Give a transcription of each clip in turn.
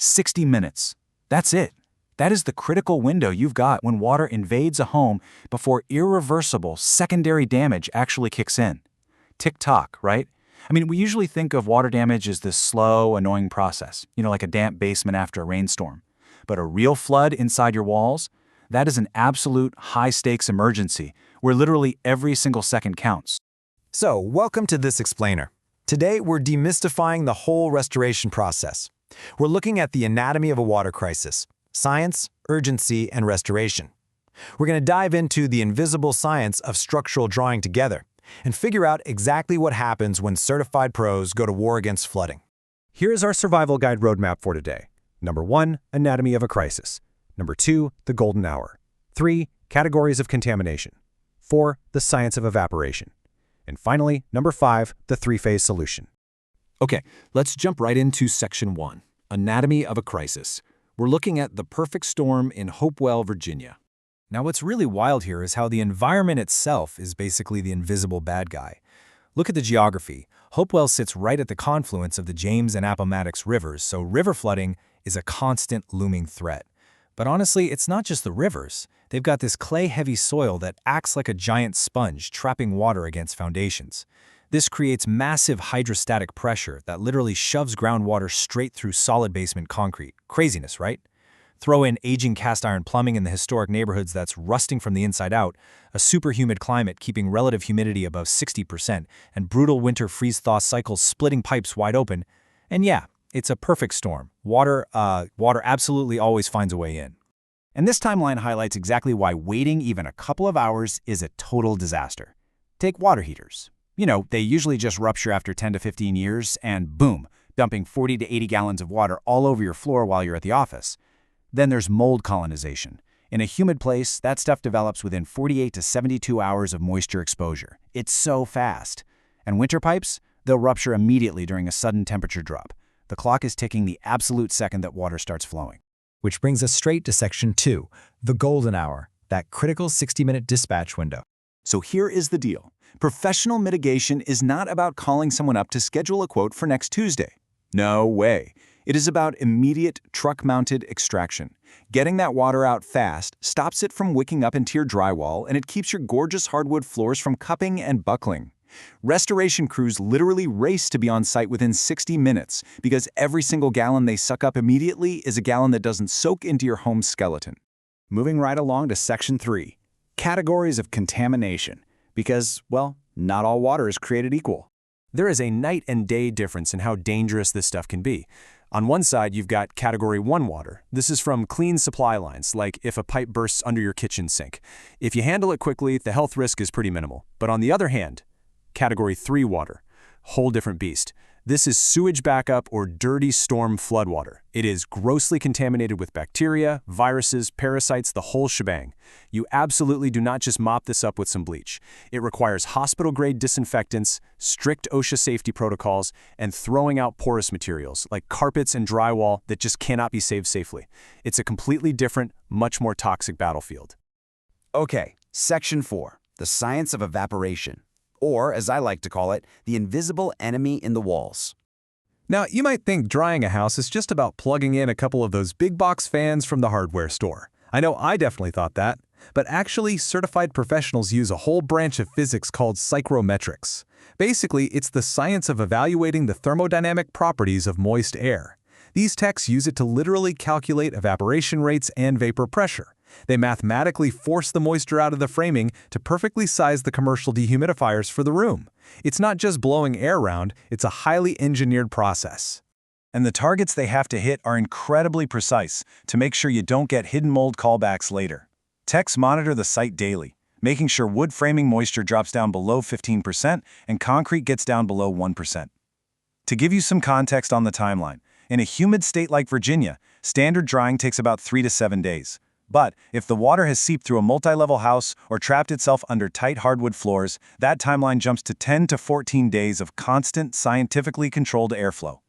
60 minutes. That's it. That is the critical window you've got when water invades a home before irreversible secondary damage actually kicks in. Tick-tock, right? I mean, we usually think of water damage as this slow, annoying process, like a damp basement after a rainstorm. But a real flood inside your walls? That is an absolute high-stakes emergency where literally every single second counts. So, welcome to this explainer. Today, we're demystifying the whole restoration process. We're looking at the anatomy of a water crisis: science, urgency, and restoration. We're going to dive into the invisible science of structural drawing together and figure out exactly what happens when certified pros go to war against flooding. Here is our survival guide roadmap for today. Number 1, anatomy of a crisis. Number 2, the golden hour. 3, categories of contamination. 4, the science of evaporation. And finally, number 5, the three-phase solution. Okay, let's jump right into section 1, anatomy of a crisis. We're looking at the perfect storm in Hopewell, Virginia. Now, what's really wild here is how the environment itself is basically the invisible bad guy. Look at the geography. Hopewell sits right at the confluence of the James and Appomattox rivers, so river flooding is a constant looming threat. But honestly, it's not just the rivers. They've got this clay-heavy soil that acts like a giant sponge, trapping water against foundations. This creates massive hydrostatic pressure that literally shoves groundwater straight through solid basement concrete. Craziness, right? Throw in aging cast iron plumbing in the historic neighborhoods that's rusting from the inside out, a super humid climate keeping relative humidity above 60%, and brutal winter freeze-thaw cycles splitting pipes wide open. And yeah, it's a perfect storm. Water absolutely always finds a way in. And this timeline highlights exactly why waiting even a couple of hours is a total disaster. Take water heaters. They usually just rupture after 10 to 15 years and boom, dumping 40 to 80 gallons of water all over your floor while you're at the office. Then there's mold colonization. In a humid place, that stuff develops within 48 to 72 hours of moisture exposure. It's so fast. And winter pipes? They'll rupture immediately during a sudden temperature drop. The clock is ticking the absolute second that water starts flowing. Which brings us straight to section 2, the golden hour, that critical 60-minute dispatch window. So here is the deal. Professional mitigation is not about calling someone up to schedule a quote for next Tuesday. No way. It is about immediate truck-mounted extraction. Getting that water out fast stops it from wicking up into your drywall, and it keeps your gorgeous hardwood floors from cupping and buckling. Restoration crews literally race to be on site within 60 minutes because every single gallon they suck up immediately is a gallon that doesn't soak into your home's skeleton. Moving right along to section 3, categories of contamination. Because, well, not all water is created equal. There is a night and day difference in how dangerous this stuff can be. On one side, you've got Category 1 water. This is from clean supply lines, like if a pipe bursts under your kitchen sink. If you handle it quickly, the health risk is pretty minimal. But on the other hand, Category 3 water, whole different beast. This is sewage backup or dirty storm floodwater. It is grossly contaminated with bacteria, viruses, parasites, the whole shebang. You absolutely do not just mop this up with some bleach. It requires hospital-grade disinfectants, strict OSHA safety protocols, and throwing out porous materials like carpets and drywall that just cannot be saved safely. It's a completely different, much more toxic battlefield. Okay, section 4, the science of evaporation. Or, as I like to call it, the invisible enemy in the walls. Now, you might think drying a house is just about plugging in a couple of those big box fans from the hardware store. I know I definitely thought that. But actually, certified professionals use a whole branch of physics called psychrometrics. Basically, it's the science of evaluating the thermodynamic properties of moist air. These techs use it to literally calculate evaporation rates and vapor pressure. They mathematically force the moisture out of the framing to perfectly size the commercial dehumidifiers for the room. It's not just blowing air around, it's a highly engineered process. And the targets they have to hit are incredibly precise to make sure you don't get hidden mold callbacks later. Techs monitor the site daily, making sure wood framing moisture drops down below 15% and concrete gets down below 1%. To give you some context on the timeline, in a humid state like Virginia, standard drying takes about 3 to 7 days. But if the water has seeped through a multi-level house or trapped itself under tight hardwood floors, that timeline jumps to 10 to 14 days of constant, scientifically controlled airflow.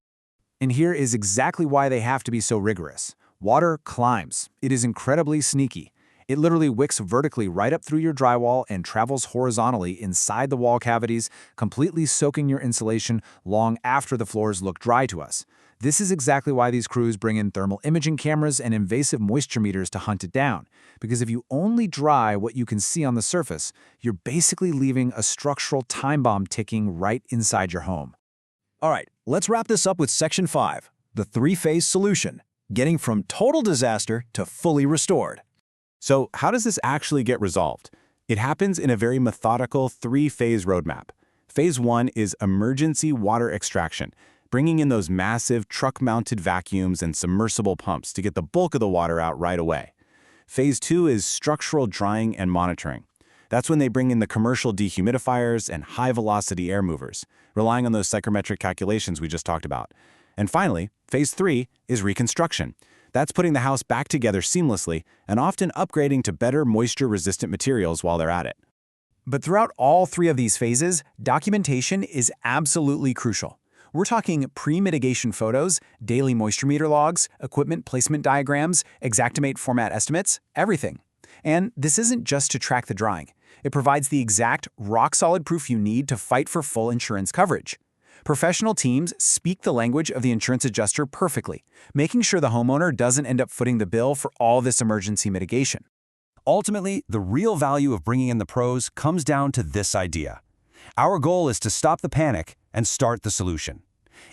And here is exactly why they have to be so rigorous. Water climbs. It is incredibly sneaky. It literally wicks vertically right up through your drywall and travels horizontally inside the wall cavities, completely soaking your insulation long after the floors look dry to us. This is exactly why these crews bring in thermal imaging cameras and invasive moisture meters to hunt it down. Because if you only dry what you can see on the surface, you're basically leaving a structural time bomb ticking right inside your home. All right, let's wrap this up with Section 5, the three-phase solution, getting from total disaster to fully restored. So how does this actually get resolved? It happens in a very methodical three-phase roadmap. Phase 1 is emergency water extraction, bringing in those massive truck-mounted vacuums and submersible pumps to get the bulk of the water out right away. Phase 2 is structural drying and monitoring. That's when they bring in the commercial dehumidifiers and high-velocity air movers, relying on those psychrometric calculations we just talked about. And finally, Phase 3 is reconstruction. That's putting the house back together seamlessly and often upgrading to better moisture-resistant materials while they're at it. But throughout all three of these phases, documentation is absolutely crucial. We're talking pre-mitigation photos, daily moisture meter logs, equipment placement diagrams, Xactimate format estimates, everything. And this isn't just to track the drying. It provides the exact, rock-solid proof you need to fight for full insurance coverage. Professional teams speak the language of the insurance adjuster perfectly, making sure the homeowner doesn't end up footing the bill for all this emergency mitigation. Ultimately, the real value of bringing in the pros comes down to this idea. Our goal is to stop the panic and start the solution.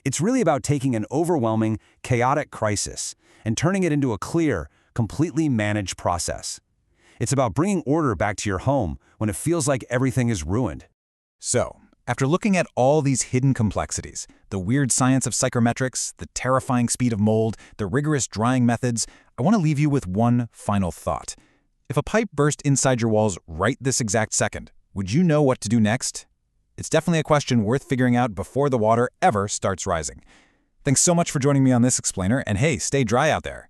It's really about taking an overwhelming, chaotic crisis and turning it into a clear, completely managed process. It's about bringing order back to your home when it feels like everything is ruined. So, after looking at all these hidden complexities, the weird science of psychrometrics, the terrifying speed of mold, the rigorous drying methods, I want to leave you with one final thought. If a pipe burst inside your walls right this exact second, would you know what to do next? It's definitely a question worth figuring out before the water ever starts rising. Thanks so much for joining me on this explainer, and hey, stay dry out there.